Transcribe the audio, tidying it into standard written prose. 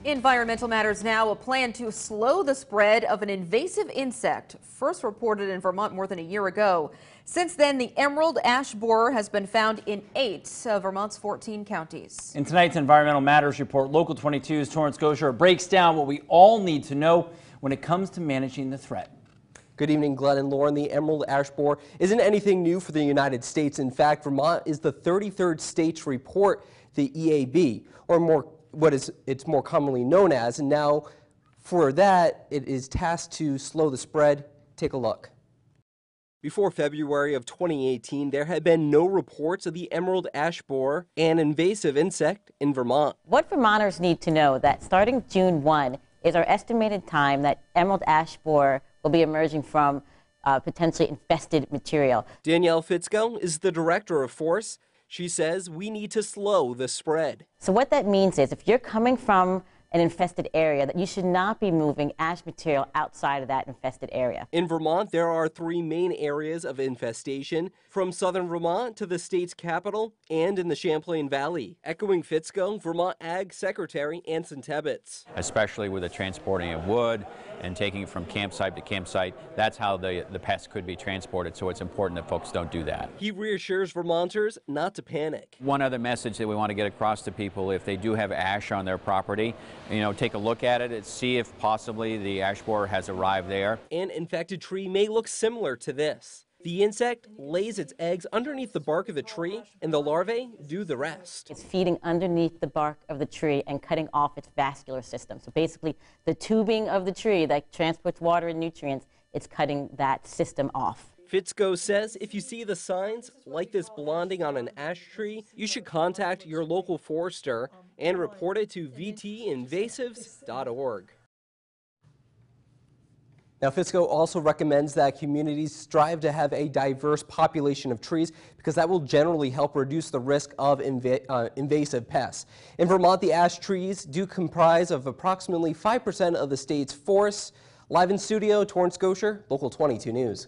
Environmental Matters now, a plan to slow the spread of an invasive insect, first reported in Vermont more than a year ago. Since then, the emerald ash borer has been found in 8 of Vermont's 14 counties. In tonight's Environmental Matters report, Local 22's Torrance Gosher breaks down what we all need to know when it comes to managing the threat. Good evening, Glenn and Lauren. The emerald ash borer isn't anything new for the United States. In fact, Vermont is the 33rd state to report the EAB, or it's more commonly known as, and now for that it is tasked to slow the spread. Take a look. Before February of 2018, there had been no reports of the emerald ash borer, an invasive insect in Vermont. What Vermonters need to know that starting June 1 is our estimated time that emerald ash borer will be emerging from potentially infested material. Danielle Fitzko is the director of FORCE. She says we need to slow the spread. So what that means is if you're coming from an infested area, that you should not be moving ash material outside of that infested area. In Vermont, there are 3 main areas of infestation, from southern Vermont to the state's capital and in the Champlain Valley. Echoing Fitzko, Vermont Ag Secretary Anson Tebbetts. Especially with the transporting of wood and taking it from campsite to campsite, that's how the pests could be transported, so it's important that folks don't do that. He reassures Vermonters not to panic. One other message that we want to get across to people, if they do have ash on their property, take a look at it and see if possibly the ash borer has arrived there. An infected tree may look similar to this. The insect lays its eggs underneath the bark of the tree, and the larvae do the rest. It's feeding underneath the bark of the tree and cutting off its vascular system. So basically, the tubing of the tree that transports water and nutrients, it's cutting that system off. Fitzko says if you see the signs, like this blonding on an ash tree, you should contact your local forester and report it to vtinvasives.org. Now, Fitzko also recommends that communities strive to have a diverse population of trees because that will generally help reduce the risk of invasive pests. In Vermont, the ash trees do comprise of approximately 5% of the state's forests. Live in studio, Torrance Gosher, Local 22 News.